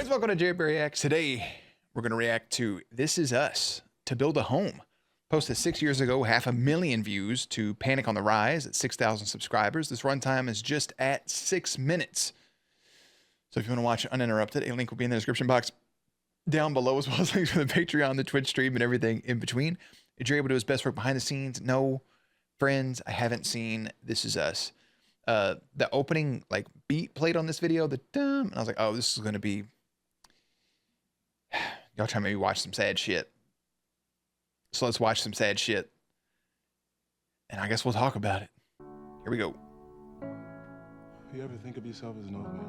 guys, welcome to Jared Reacts. Today, we're going to react to This Is Us, To Build a Home. Posted 6 years ago, 500,000 views to Panic on the Rise at 6,000 subscribers. This runtime is just at 6 minutes. So if you want to watch it uninterrupted, a link will be in the description box down below, as well as links for the Patreon, the Twitch stream, and everything in between. Did Jared do his best work behind the scenes? No. Friends, I haven't seen This Is Us. The opening beat played on this video, the dum, and I was like, oh, this is gonna be y'all trying to maybe watch some sad shit. So let's watch some sad shit, and I guess we'll talk about it. Here we go. You ever think of yourself as an old man?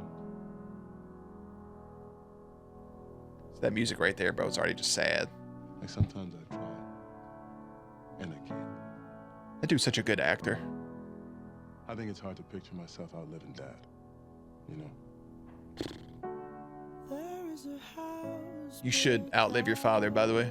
It's that music right there, bro. It's already just sad. Like sometimes I try, and I can't. That dude's such a good actor. I think it's hard to picture myself outliving Dad. You know. You should outlive your father, by the way.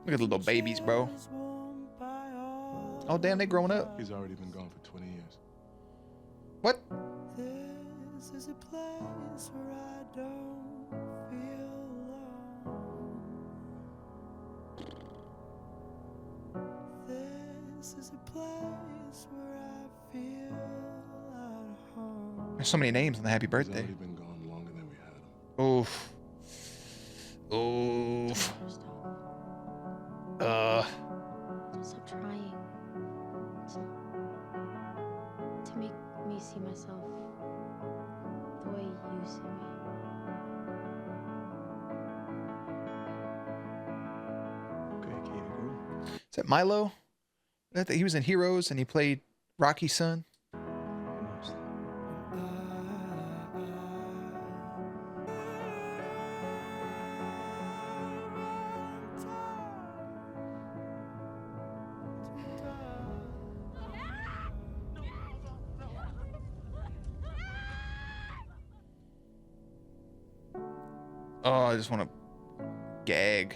Look at the little babies, bro. Oh, damn, they growing up. He's already been gone for 20 years. What? This is a place where I don't feel alone. This is a place where I feel at home. There's so many names on the happy He's birthday. already been gone longer than we had him. Oof. Oof. Stop trying to make me see myself the way you see me. Okay, Katie girl. Is that Milo? He was in Heroes and he played Rocky's son. Oh, I just want to gag.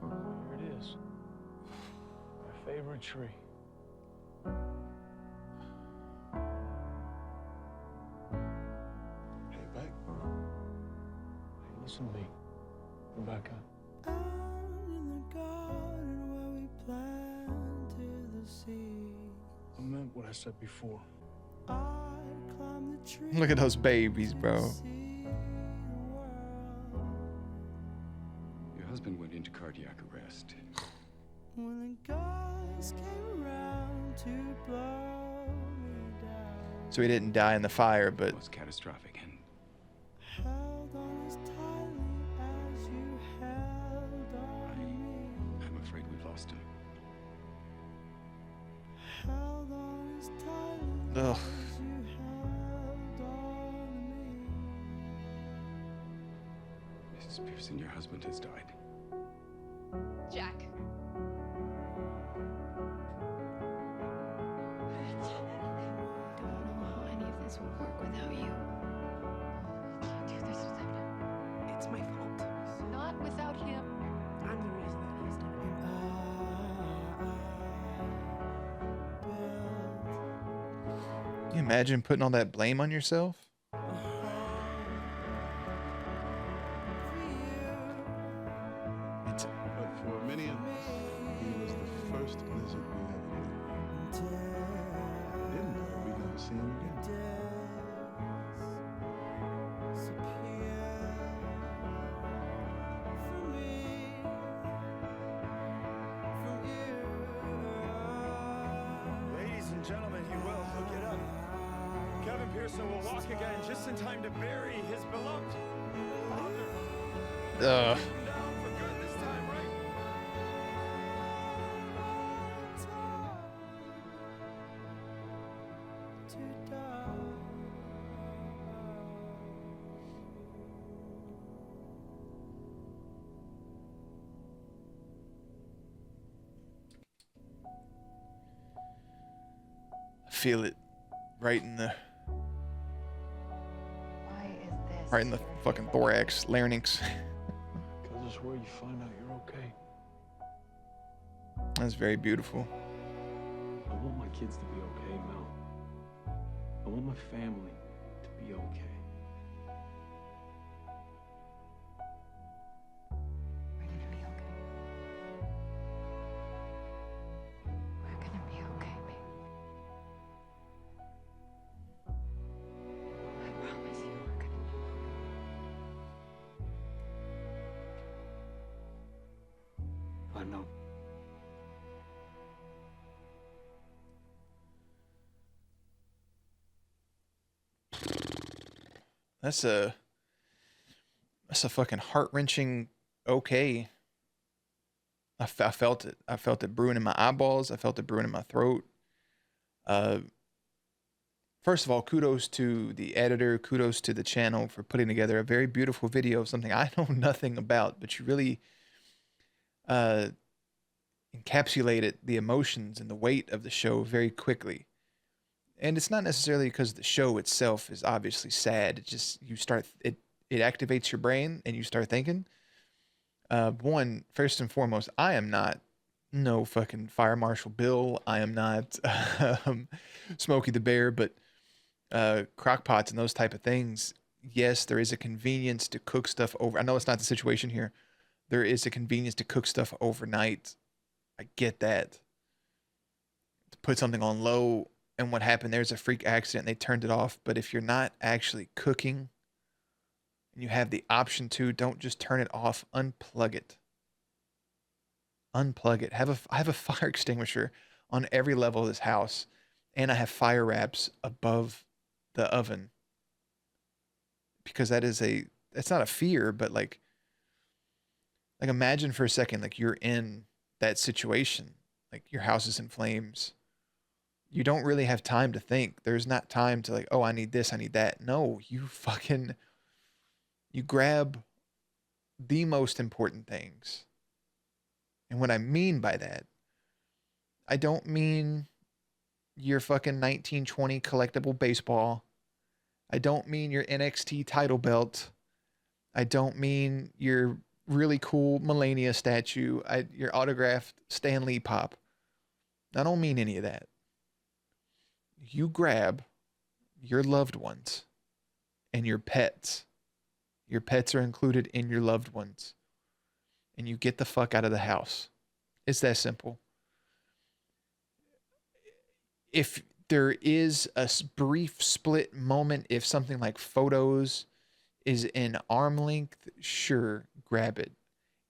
Here it is. My favorite tree. Hey, Beck. Hey, listen to me, Rebecca. Out in the garden where we planted the seed. I meant what I said before. I climbed the tree. Look at those babies, bro. Your husband went into cardiac arrest. When the guys came around to blow me down, So he didn't die in the fire, It but was catastrophic, and held on as tightly as you held on me. I'm afraid we've lost him. Held on as tightly ugh. as you held on me. Mrs. Pearson, your husband has died. Jack. I don't know how any of this would work without you. Can't do this without him. It's my fault. Not without him. I'm the reason that he's done Can you imagine putting all that blame on yourself? It's, But for many of us, he was the first lizard we ever knew. Didn't know we'd never see him again. Ladies and gentlemen, he will hook it up. Kevin Pearson will walk again just in time to bury his beloved father. ugh. Him down for good this time, right? Feel it right in the Why is this right in the irritating? fucking thorax, larynx. Because just where you find out you're okay. That's very beautiful. I want my kids to be okay, Mel. I want my family to be okay. We're gonna be okay. We're gonna be okay, baby. I promise you we're gonna be. I know. That's a fucking heart-wrenching okay. I felt it. I felt it brewing in my eyeballs. I felt it brewing in my throat. First of all, kudos to the editor. Kudos to the channel for putting together a very beautiful video of something I know nothing about, but you really encapsulated the emotions and the weight of the show very quickly. And it's not necessarily because the show itself is obviously sad. It just, it activates your brain and you start thinking. One, first and foremost, I am not no fucking Fire Marshal Bill. I am not Smokey the Bear, but crock pots and those type of things. Yes, there is a convenience to cook stuff over. I know it's not the situation here. There is a convenience to cook stuff overnight. I get that. To put something on low, and what happened, there's a freak accident and they turned it off. But if you're not actually cooking and you have the option to, don't just turn it off. Unplug it. Unplug it. I have a fire extinguisher on every level of this house, and I have fire wraps above the oven, because it's not a fear, but like imagine for a second, like you're in that situation, like your house is in flames. You don't really have time to think. There's not time to like, oh, I need this, I need that. No, you grab the most important things. And what I mean by that, I don't mean your fucking 1920 collectible baseball. I don't mean your NXT title belt. I don't mean your really cool Melania statue. Your autographed Stan Lee pop. I don't mean any of that. You grab your loved ones and your pets. Your pets are included in your loved ones. And you get the fuck out of the house. It's that simple. If there is a brief split moment, if something like photos is in arm length, sure, grab it.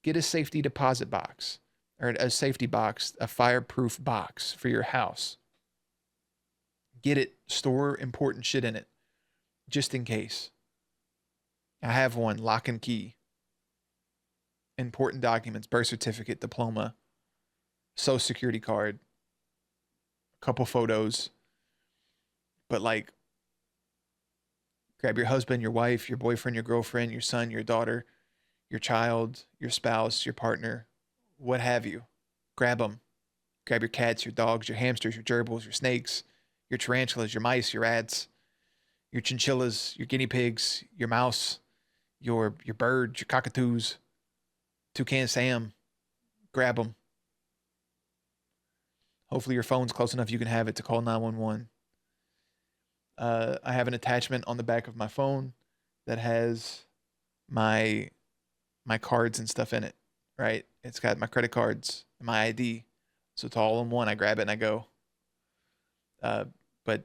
Get a safety deposit box, or a safety box, a fireproof box for your house. Get it, store important shit in it, just in case. I have one, lock and key. Important documents, birth certificate, diploma, social security card, a couple photos. But like, grab your husband, your wife, your boyfriend, your girlfriend, your son, your daughter, your child, your spouse, your partner, what have you. Grab them. Grab your cats, your dogs, your hamsters, your gerbils, your snakes, your tarantulas, your mice, your rats, your chinchillas, your guinea pigs, your mouse, your birds, your cockatoos, Toucan Sam. Grab them. Hopefully your phone's close enough you can have it to call 911. I have an attachment on the back of my phone that has my cards and stuff in it, right? It's got my credit cards and my ID. So it's all in one. I grab it and I go. But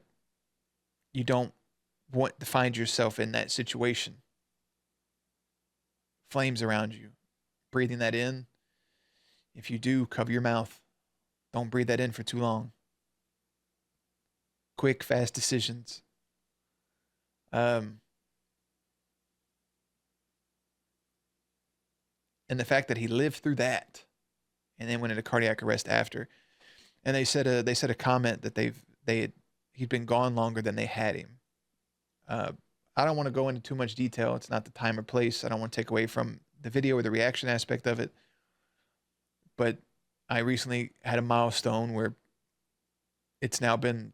you don't want to find yourself in that situation. Flames around you. Breathing that in. If you do, cover your mouth. Don't breathe that in for too long. Quick, fast decisions. And the fact that he lived through that, and then went into cardiac arrest after, and they said a comment that he'd been gone longer than they had him. I don't want to go into too much detail. It's not the time or place. I don't want to take away from the video or the reaction aspect of it. But I recently had a milestone where it's now been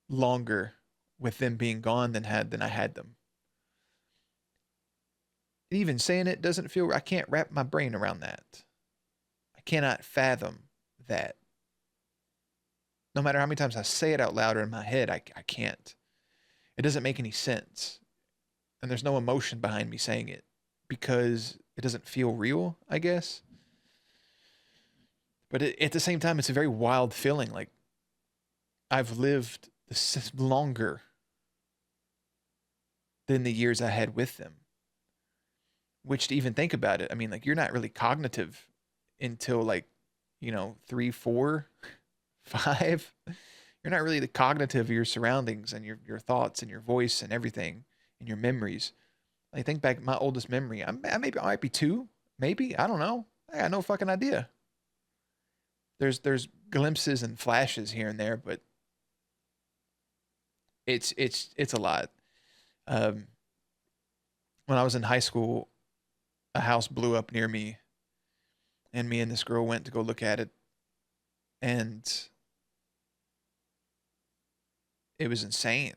longer with them being gone than I had them. Even saying it doesn't feel, I can't wrap my brain around that. I cannot fathom that. No matter how many times I say it out loud or in my head, I can't. It doesn't make any sense. And there's no emotion behind me saying it because it doesn't feel real, I guess. But at the same time, it's a very wild feeling. Like, I've lived this longer than the years I had with them. Which, to even think about it, I mean, like, you're not really cognitive until, like, 3, 4, 5. You're not really the cognitive of your surroundings and your thoughts and your voice and everything and your memories. I think back, my oldest memory, I might be 2, maybe, I don't know. I got no fucking idea. There's glimpses and flashes here and there, but it's a lot. When I was in high school, a house blew up near me, and me and this girl went to go look at it, and it was insane.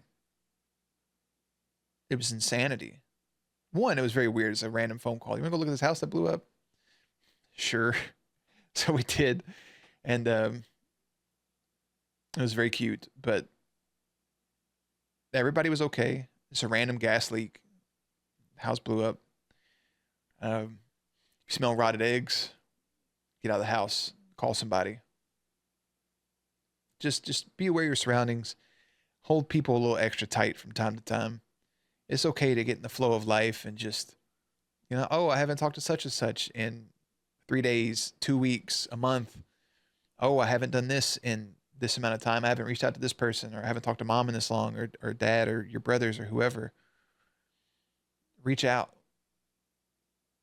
It was insanity. One, it was very weird. It's a random phone call. You want to go look at this house that blew up? Sure. So we did. And it was very cute. But everybody was okay. It's a random gas leak. House blew up. You smell rotted eggs. Get out of the house. Call somebody. Just be aware of your surroundings. Hold people a little extra tight from time to time. It's okay to get in the flow of life and just, oh, I haven't talked to such and such in 3 days, 2 weeks, a month. Oh, I haven't done this in this amount of time. I haven't reached out to this person, or I haven't talked to mom in this long, or dad, or your brothers, or whoever. Reach out.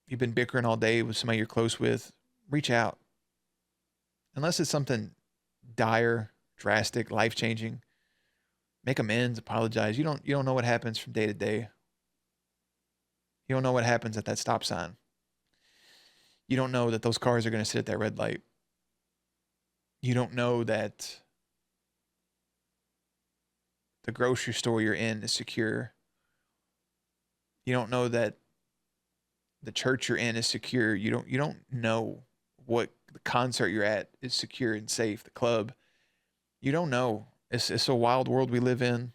You've been bickering all day with somebody you're close with. Reach out. Unless it's something dire, drastic, life-changing. Make amends, apologize. You don't know what happens from day to day. You don't know what happens at that stop sign. You don't know that those cars are going to sit at that red light. You don't know that the grocery store you're in is secure. You don't know that the church you're in is secure. You don't know what the concert you're at is secure and safe. The club. You don't know. It's a wild world we live in.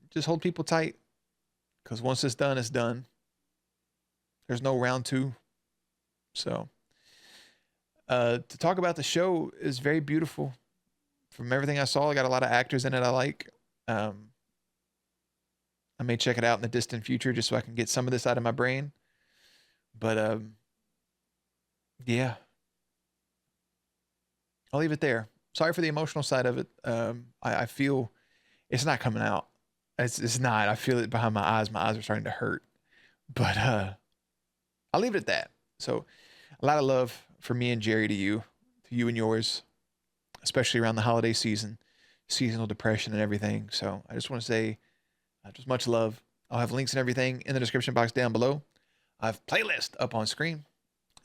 Just hold people tight, because once it's done, it's done. There's no round 2. So to talk about the show is very beautiful. From everything I saw, I got a lot of actors in it I like. I may check it out in the distant future just so I can get some of this out of my brain. But yeah, I'll leave it there. Sorry for the emotional side of it. I feel it's not coming out. It's not. I feel it behind my eyes. My eyes are starting to hurt. But I'll leave it at that. So a lot of love for me and Jerry to you and yours, especially around the holiday season, seasonal depression and everything. So I just want to say just much love. I'll have links and everything in the description box down below. I have playlist up on screen.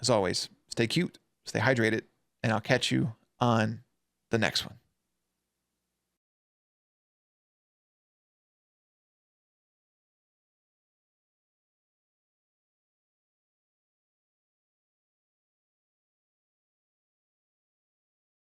As always, stay cute, stay hydrated, and I'll catch you on the next one.